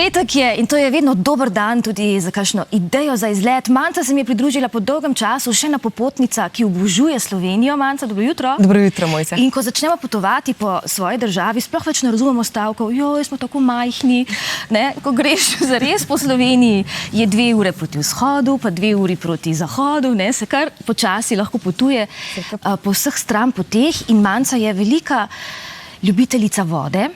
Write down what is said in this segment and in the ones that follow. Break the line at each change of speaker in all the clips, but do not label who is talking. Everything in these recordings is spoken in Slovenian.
Petek je in to je vedno dober dan tudi za kakšno idejo za izlet. Manca se mi je pridružila po dolgem času, še ena popotnica, ki obožuje Slovenijo. Manca, dobro jutro.
Dobro jutro, Mojca.
In ko začnemo potovati po svoji državi, sploh več ne razumemo stavkov, joj, smo tako majhni. Ne? Ko greš zares po Sloveniji, je 2 ure proti vzhodu, pa 2 uri proti zahodu, ne? Se kar počasi lahko potuje po vseh stran poteh in Manca je velika ljubiteljica vode.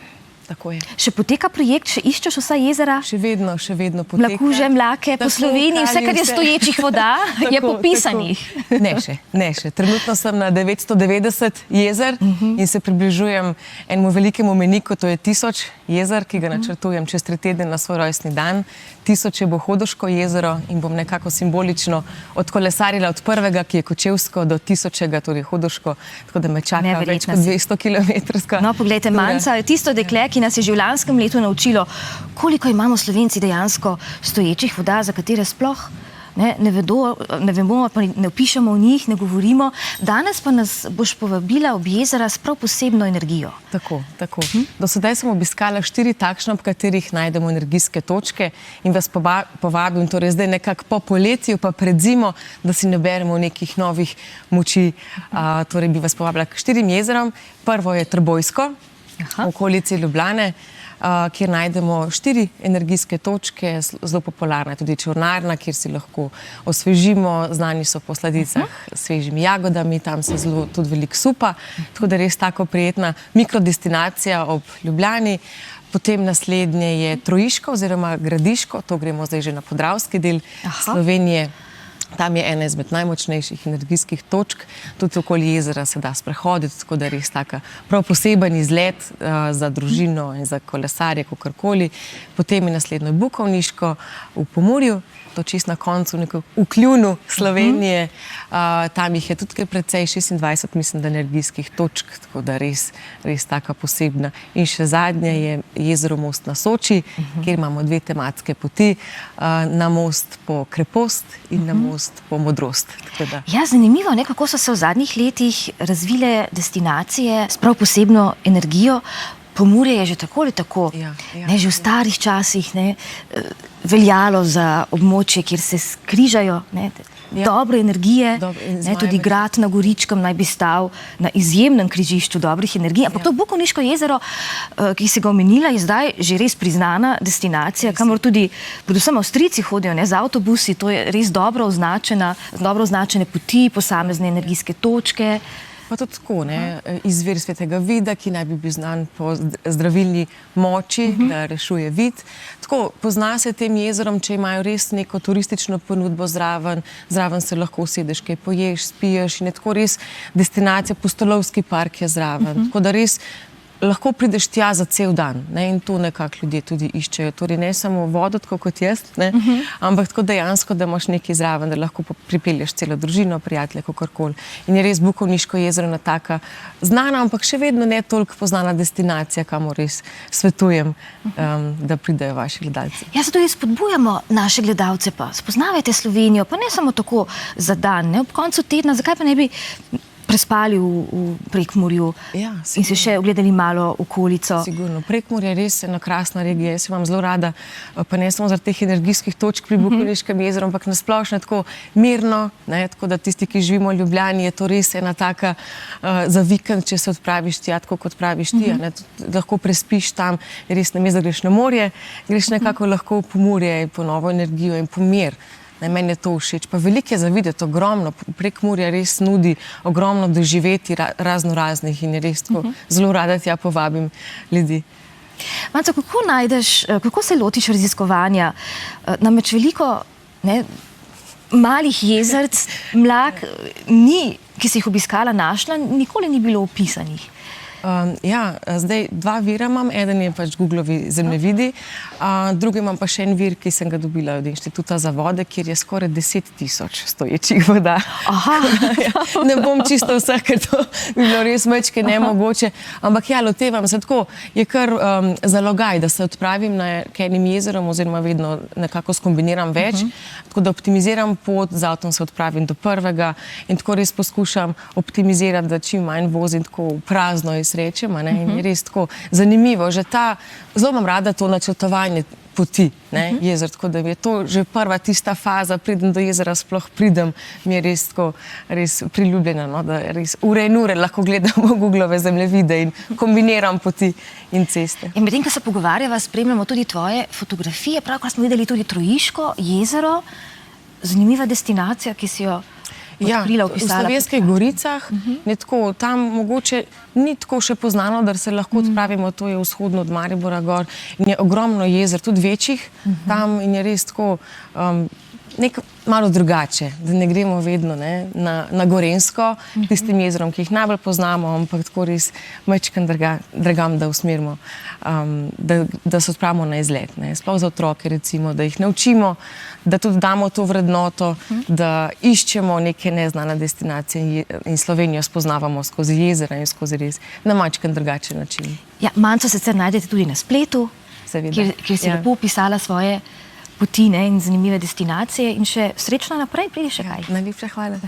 Tako je.
Še poteka projekt, še iščeš vsa jezera?
Še vedno poteka.
Mlakuže, mlake, po Sloveniji, vse, kar je stoječih voda, je popisanih.
Ne še. Trenutno sem na 990 jezer in se približujem enemu velikemu meniku, to je 1000 jezer, ki ga načrtujem čez 3 tedne na svoj rojstni dan. 1000 bo Hodoško jezero in bom nekako simbolično odkolesarila od prvega, ki je Kočevsko, do 1000, torej Hodoško, tako da me čaka več kot 200 kilometrska.
No, poglejte, Manca je tisto dekle, ki nas je že v lanskem letu naučilo, koliko imamo Slovenci dejansko stoječih voda, za katere sploh ne vemo, pa ne opišemo o njih, ne govorimo. Danes pa nas boš povabila ob jezera s prav posebno energijo.
Tako. Do sedaj sem obiskala 4 takšne, ob katerih najdemo energijske točke in vas povabim, torej zdaj nekako po poletju, pa pred zimo, da si naberemo nekih novih moči. Torej bi vas povabila k 4 jezerom. Prvo je Trbojsko, v okolici Ljubljane, kjer najdemo 4 energijske točke, zelo popularna je tudi Črnarna, kjer si lahko osvežimo, znani so po sladicah s svežimi jagodami, tam se zelo tudi veliko supa, tako da res tako prijetna mikrodestinacija ob Ljubljani. Potem naslednje je Trojiško oziroma Gradiško, to gremo zdaj že na podravski del Slovenije. Tam je ena izmed najmočnejših energijskih točk, tudi okoli jezera se da sprehoditi, tako da je res taka prav poseben izlet za družino in za kolesarje, kakorkoli. Potem je naslednjo Bukovniško v Pomurju, to čist na koncu, v kljunu Slovenije. Tam jih je tudi precej, 26, mislim, da energijskih točk, tako da res taka posebna. In še zadnje je jezero Most na Soči, kjer imamo 2 tematske poti, na most po krepost in na most po modrost.
Ja, zanimivo, kako so se v zadnjih letih razvile destinacije s prav posebno energijo. Pomurje je že tako ali tako, že v starih časih veljalo za območje, kjer se skrižajo dobre energije, tudi grad na Goričkem naj bi stal na izjemnem križišču dobrih energij, ampak to Bukovniško jezero, ki si ga omenila, je zdaj že res priznana destinacija, kamor tudi predvsem Avstrijci hodijo z avtobusi, to je res dobro označene poti, posamezne energijske točke.
Pa tudi tako, izvir Svetega Vida, ki naj bi bil znan po zdravilni moči, da rešuje vid. Tako, pozna se tem jezerom, če imajo res neko turistično ponudbo zraven se lahko usedeš, kaj poješ, spiješ in je tako res destinacija, Pustolovski park je zraven. Tako da res lahko prideš tja za cel dan in to nekako ljudje tudi iščejo. Torej ne samo vodo, tako kot jaz, ampak tako dejansko, da imaš nekaj zraven, da lahko pripelješ celo družino, prijatelje, kakorkoli. In je res Bukovniško jezero ena taka znana, ampak še vedno ne toliko poznana destinacija, kamor res svetujem, da pridejo vaši gledalci.
Ja, zato tudi spodbujamo naše gledalce, pa spoznavajte Slovenijo, pa ne samo tako za dan, ob koncu tedna, zakaj pa ne bi prespali v Prekmurju in se še ogledali malo okolico.
Sigurno. Prekmurje je res ena krasna regija. Jaz imam zelo rada, pa ne samo zaradi teh energijskih točk pri Bukovniškem jezeru, ampak nasplošno tako mirno, tako da tisti, ki živimo v Ljubljani, je to res ena taka za vikend, če se odpraviš tja, tako kot praviš ti, lahko prespiš tam, res namesto, da greš na morje, greš nekako lahko v Pomurje, po novo energijo in po mir. Meni je to všeč. Pa veliko je za videti, ogromno. Prekmurje res nudi ogromno doživeti raznoraznih in je res tako zelo rada tja povabim ljudi.
Manca, kako se lotiš raziskovanja? Namreč veliko malih jezerc, mlak, ki si jih obiskala, našla, nikoli ni bilo opisanih.
Zdaj 2 vira imam, eden je pač Googlovi zemljevidi, drugi imam pa še en vir, ki sem ga dobila od Inštituta za vode, kjer je skoraj 10.000 stoječih voda. Ne bom čisto vseh, ker to bi bilo res mečke nemogoče, ampak lotevam se tako, je kar zalogaj, da se odpravim k enim jezerom oziroma vedno nekako skombiniram več, tako da optimiziram pot, z avtom se odpravim do prvega in tako res poskušam optimizirati, da čim manj vozim tako prazno srečem, in je res tako zanimivo. Zelo imam rada to načrtovanje poti, jezer, tako da je to že prva tista faza, preden do jezera sploh pridem, mi je res tako, res priljubljena, no, da res ure in ure lahko gledamo Googlove zemljevide in kombiniram poti in ceste.
In medtem, ko se pogovarjava, spremljamo tudi tvoje fotografije, pravkar smo videli tudi Trojiško jezero, zanimiva destinacija, ki si jo odkrila, opisala.
V Slovenskih goricah, tam mogoče ni tako še poznano, da se lahko odpravimo, to je vzhodno od Maribora gor in je ogromno jezer, tudi večjih tam in je res tako nekaj malo drugače, da ne gremo vedno na Gorenjsko, tistim jezerom, ki jih najbolj poznamo, ampak tako res majčkeno dragam, da usmerimo, da se odpravimo na izlet. Sploh za otroke, recimo, da jih naučimo, da tudi damo to vrednoto, da iščemo neke neznane destinacije in Slovenijo spoznavamo skozi jezera in skozi res na majčkeno drugačen način.
Ja, Manco sicer najdete tudi na spletu, kjer si lepo opisala svoje poti in zanimive destinacije in še srečno naprej, pridi še kaj.
Najlepša hvala.